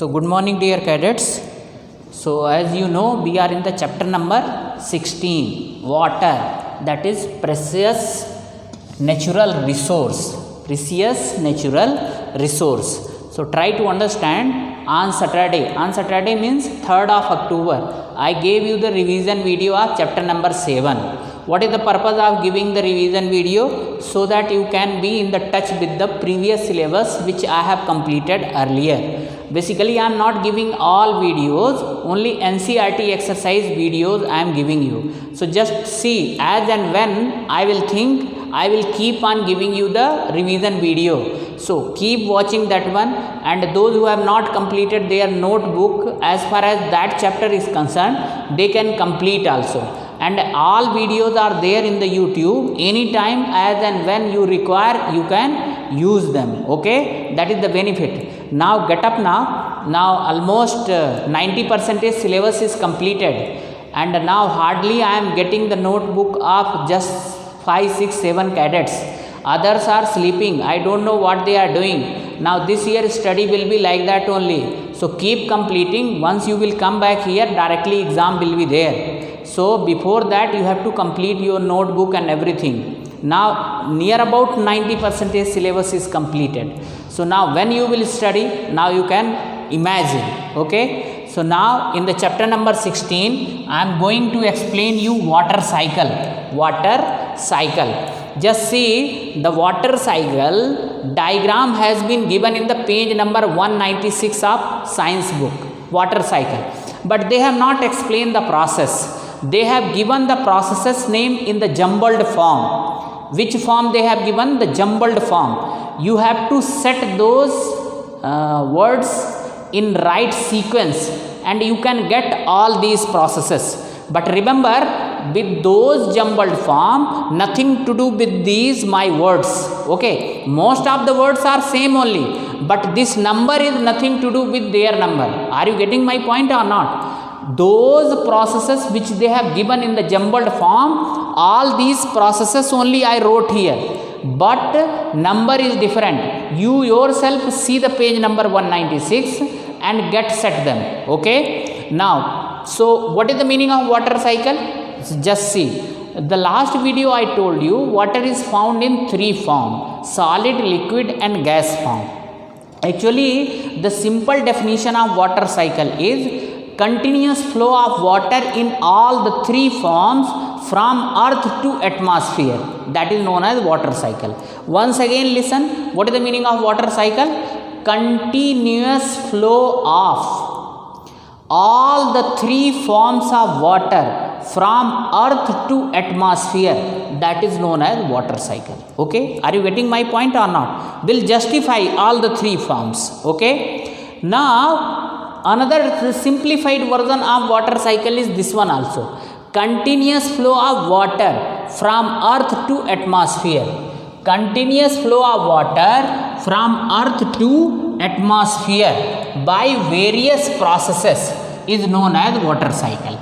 So good morning dear cadets. So as you know, we are in the chapter number 16, water, that is precious natural resource. Precious natural resource. So try to understand. On Saturday means 3rd of October, I gave you the revision video of chapter number 7. What is the purpose of giving the revision video? So that you can be in the touch with the previous syllabus which I have completed earlier. Basically I am not giving all videos, only NCERT exercise videos I am giving you. So just see, as and when I will think, I will keep on giving you the revision video. So keep watching that one, and those who have not completed their notebook as far as that chapter is concerned, they can complete also. And all videos are there in the YouTube. Anytime as and when you require, you can use them. Okay, that is the benefit. Now get up now. Now almost 90% syllabus is completed, and now hardly I am getting the notebook of just 5, 6, 7 cadets. Others are sleeping. I don't know what they are doing. Now this year study will be like that only. So keep completing. Once you will come back here, directly exam will be there. So before that you have to complete your notebook and everything. Now near about 90% syllabus is completed. So now when you will study, now you can imagine. Okay. So now in the chapter number 16, I am going to explain you water cycle. Water cycle. Just see, the water cycle diagram has been given in the page number 196 of science book. Water cycle. But they have not explained the process. They have given the processes name in the jumbled form. Which form they have given? The jumbled form. You have to set those words in right sequence, and you can get all these processes. But remember, with those jumbled form, nothing to do with these my words. Okay, most of the words are same only, but this number is nothing to do with their number. Are you getting my point or not? Those processes which they have given in the jumbled form, all these processes only I wrote here, but number is different. You yourself see the page number 196 and get set them. Okay, now so what is the meaning of water cycle? Just see, the last video I told you water is found in 3 forms: solid, liquid and gas form. Actually the simple definition of water cycle is continuous flow of water in all the 3 forms from earth to atmosphere. That is known as water cycle. Once again listen, what is the meaning of water cycle? Continuous flow of all the 3 forms of water from earth to atmosphere, that is known as water cycle. Okay, are you getting my point or not? Will justify all the 3 forms. Okay, now another simplified version of water cycle is this one also: continuous flow of water from earth to atmosphere. Continuous flow of water from earth to atmosphere by various processes is known as water cycle.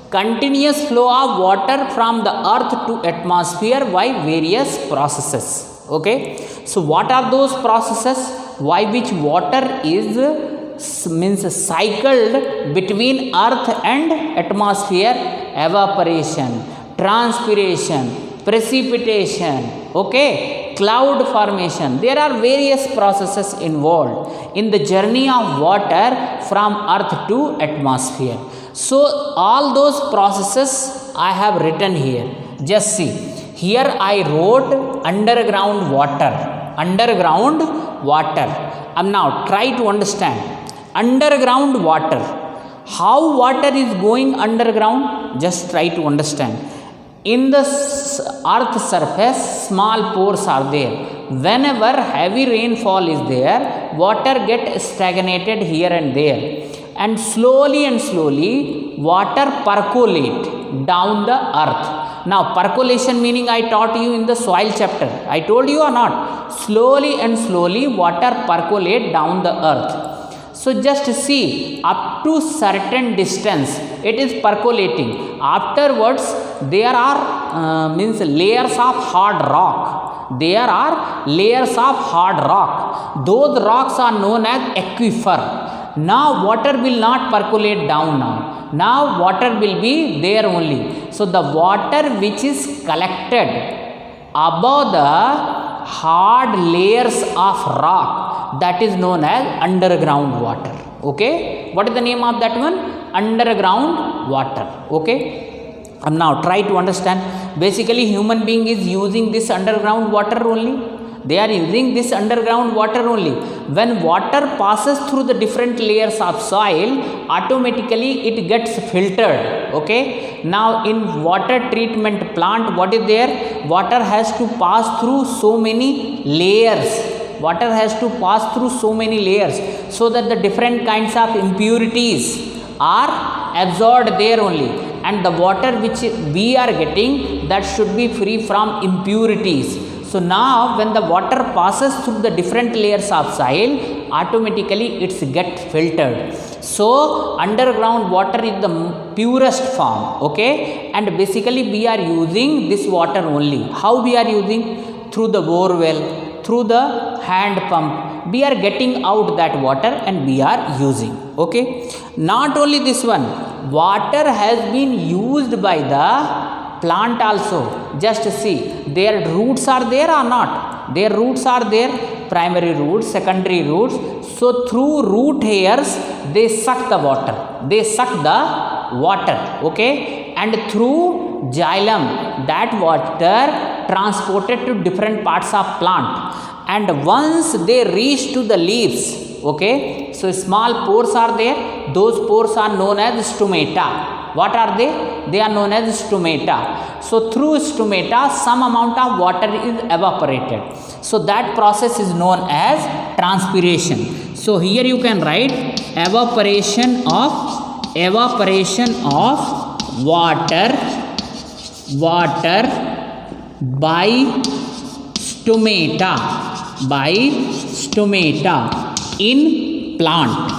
Continuous flow of water from the earth to atmosphere by various processes. Okay, so what are those processes by which water is cycled between earth and atmosphere? Evaporation, transpiration, precipitation, okay, cloud formation. There are various processes involved in the journey of water from earth to atmosphere. So all those processes I have written here. Just see, here I wrote underground water. Underground water. Now try to understand underground water. How water is going underground? Just try to understand. In the earth surface, small pores are there. Whenever heavy rainfall is there, water gets stagnated here and there, and slowly water percolate down the earth. Now percolation meaning I taught you in the soil chapter. I told you or not? Slowly water percolate down the earth. So just see, up to certain distance it is percolating. Afterwards there are layers of hard rock. There are layers of hard rock. Those rocks are known as aquifer. now water will not percolate down now water will be there only. So the water which is collected above the hard layers of rock, that is known as underground water. Okay, what is the name of that one? Underground water. Okay, now try to understand. Basically human being is using this underground water only. They are using this underground water only. When water passes through the different layers of soil, automatically it gets filtered. Okay, now in water treatment plant, what is there? Water has to pass through so many layers. Water has to pass through so many layers so that the different kinds of impurities are absorbed there only, and the water which we are getting, that should be free from impurities. So now when the water passes through the different layers of soil, automatically it's get filtered. So underground water is the purest form. Okay, and basically we are using this water only. How we are using? Through the bore well, through the hand pump, we are getting out that water and we are using. Okay, not only this one, water has been used by the plant also. Just see, their roots are there or not? Their roots are there, primary roots, secondary roots. So through root hairs they suck the water, they suck the water. Okay, and through xylem, that water transported to different parts of plant, and once they reach to the leaves, okay, so small pores are there. Those pores are known as stomata. What are they? They are known as stomata. So through stomata some amount of water is evaporated. So that process is known as transpiration. So here you can write evaporation of water by stomata in plant.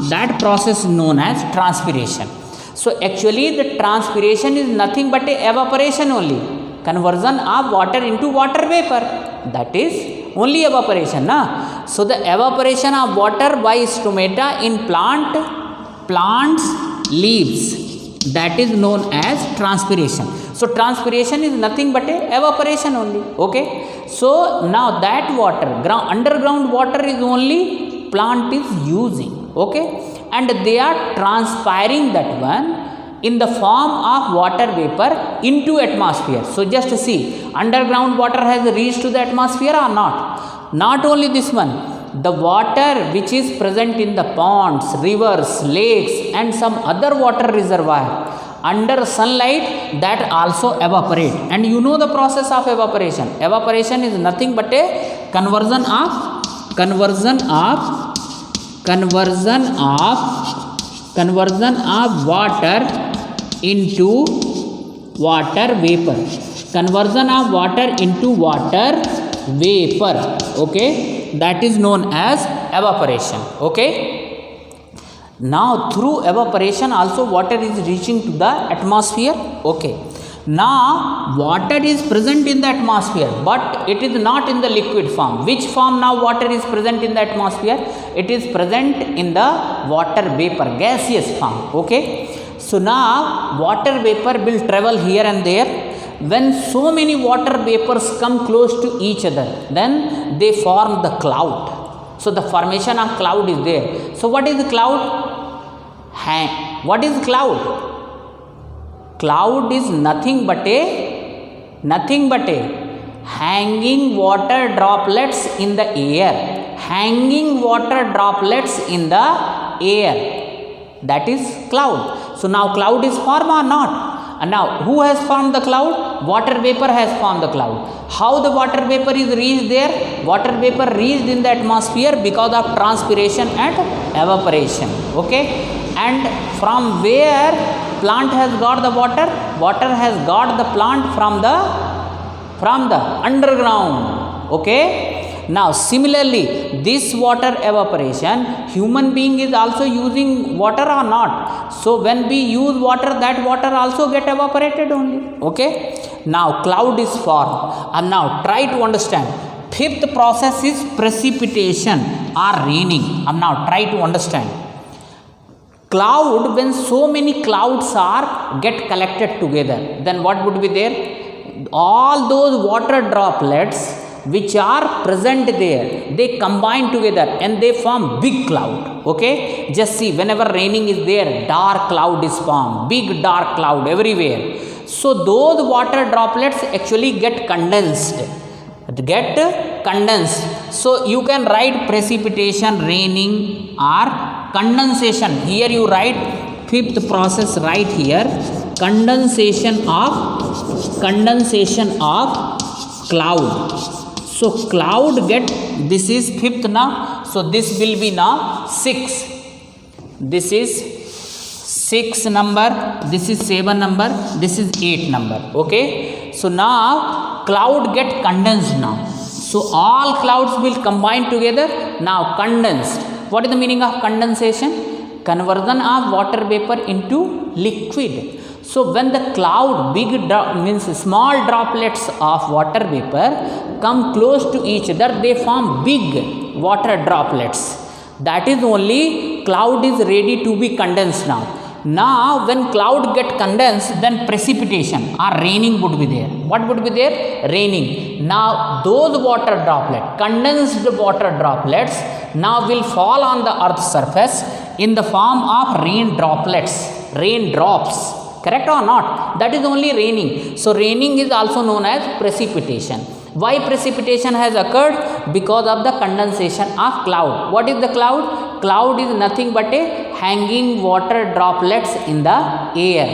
That process is known as transpiration. So actually the transpiration is nothing but a evaporation only, conversion of water into water vapor. That is only evaporation, na? So the evaporation of water by stomata in plants leaves, that is known as transpiration. So transpiration is nothing but a evaporation only. Okay, so now that water, underground water is only plant is using. Okay, and they are transpiring that one in the form of water vapor into atmosphere. So just see, underground water has reached to the atmosphere or not? Not only this one, the water which is present in the ponds, rivers, lakes and some other water reservoir, under sunlight, that also evaporate. And you know the process of evaporation. Evaporation is nothing but a conversion of water into water vapor. Conversion of water into water vapor. Okay, that is known as evaporation. Okay, now through evaporation also water is reaching to the atmosphere. Okay, now water is present in the atmosphere, but it is not in the liquid form. Which form now water is present in the atmosphere? It is present in the water vapor, gaseous form. Okay, so now water vapor will travel here and there. When so many water vapors come close to each other, then they form the cloud. So the formation of cloud is there. So what is the cloud? What is cloud? Cloud is nothing but a hanging water droplets in the air. Hanging water droplets in the air. That is cloud. So now cloud is formed or not? And now who has formed the cloud? Water vapor has formed the cloud. How the water vapor is reached there? Water vapor reached in the atmosphere because of transpiration and evaporation. Okay, and from where plant has got the water? Water has got the plant from the underground. Okay, now similarly this water evaporation, human being is also using water or not? So when we use water, that water also get evaporated only. Okay, now cloud is formed. And now try to understand, Fifth process is precipitation or raining. Now try to understand. Cloud, when so many clouds are get collected together, then what would be there? All those water droplets which are present there, they combine together and they form big cloud. Okay, just see, whenever raining is there, dark cloud is formed, big dark cloud everywhere. So those water droplets actually get condensed. So you can write precipitation, raining or condensation. Here you write fifth process right here, condensation of cloud. So cloud get, this is fifth now, so this will be now 6. This is 6 number, this is 7 number, this is 8 number. Okay, so now cloud get condensed now. So all clouds will combine together. Now condensed. What is the meaning of condensation? Conversion of water vapor into liquid. So when the cloud, means small droplets of water vapor come close to each other, they form big water droplets. That is only cloud is ready to be condensed now. Now when cloud get condensed, then precipitation or raining would be there. What would be there? Raining. Now those water droplets, condensed water droplets, now will fall on the earth's surface in the form of rain droplets, raindrops. Correct or not? That is only raining. So raining is also known as precipitation. Why precipitation has occurred? Because of the condensation of cloud. What is the cloud? Cloud is nothing but a hanging water droplets in the air,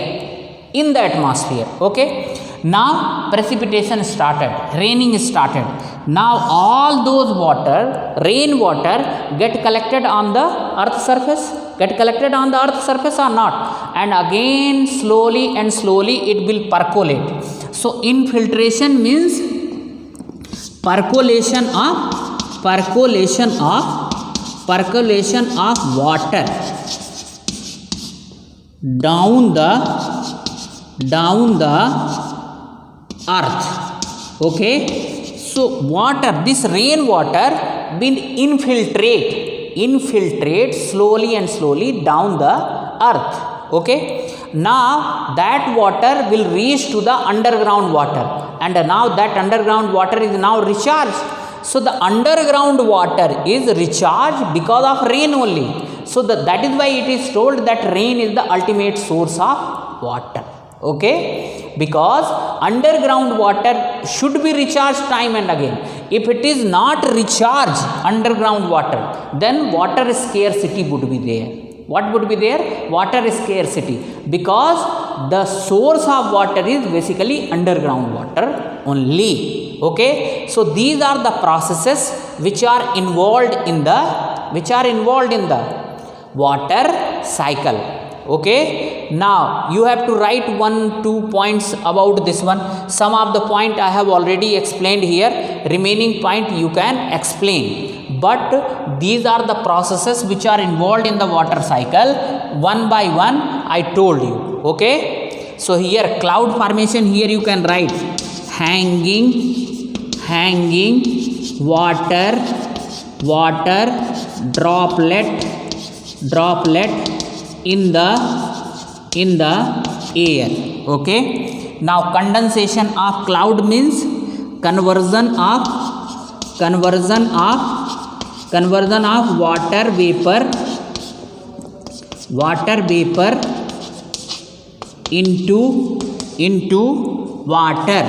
in the atmosphere. Okay, now precipitation started, raining started. Now all those water, rain water, get collected on the earth surface, or not, and again slowly and slowly it will percolate. So infiltration means percolation of water down the earth. Okay, so water, this rain water will infiltrate slowly and slowly down the earth. Okay, now that water will reach to the underground water, and now that underground water is now recharged. So the underground water is recharged because of rain only. So that is why it is told that rain is the ultimate source of water. Okay, because underground water should be recharged time and again. If it is not recharged, underground water, then water scarcity would be there. What would be there? Water scarcity, because the source of water is basically underground water only. Okay, so these are the processes which are involved in the water cycle. Okay, now you have to write 1-2 points about this one. Some of the point I have already explained here, remaining point you can explain, but these are the processes which are involved in the water cycle. One by one I told you. Okay, so here cloud formation, here you can write hanging water droplet in the air. Okay, now condensation of cloud means conversion of water vapor into water.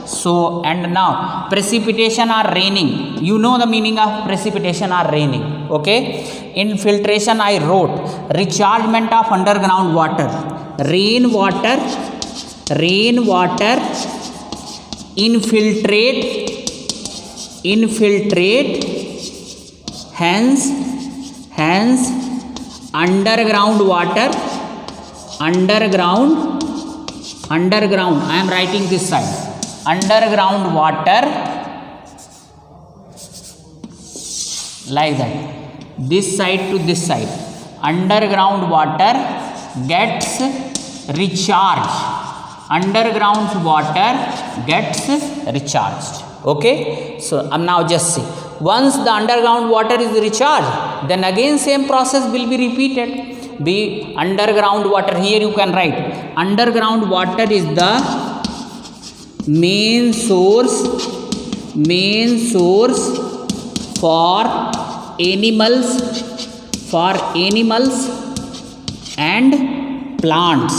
So and now precipitation or raining, you know the meaning of precipitation or raining. Okay, infiltration I wrote, rechargement of underground water, rain water infiltrate, hence underground water, underground, I am writing this side, underground water, like that, this side to this side, underground water gets recharged, underground water gets recharged. Okay, so now just see, once the underground water is recharged, then again same process will be repeated. Be underground water, here you can write underground water is the main source for animals and plants.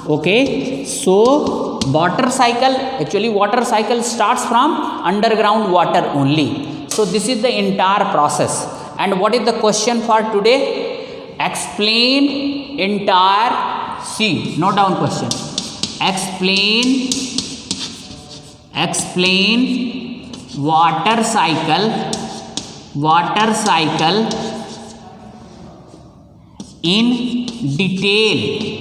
Okay, so water cycle starts from underground water only. So this is the entire process. And what is the question for today? Explain entire, see, note down question, explain water cycle in detail.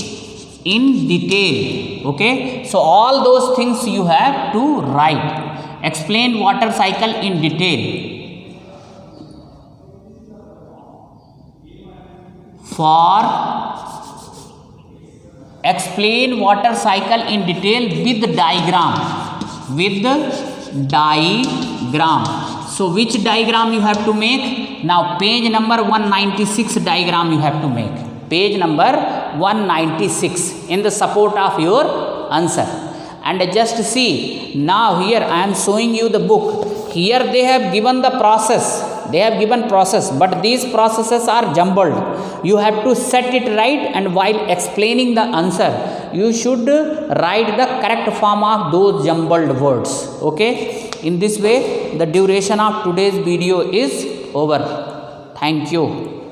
Okay, so all those things you have to write. Explain water cycle in detail. Explain water cycle in detail with diagram. So which diagram you have to make? Now page number 196 diagram you have to make. Page number 196 in the support of your answer. And just see, now here I am showing you the book. Here they have given the process. But these processes are jumbled. You have to set it right, and while explaining the answer, you should write the correct form of those jumbled words. Okay, in this way the duration of today's video is over. Thank you.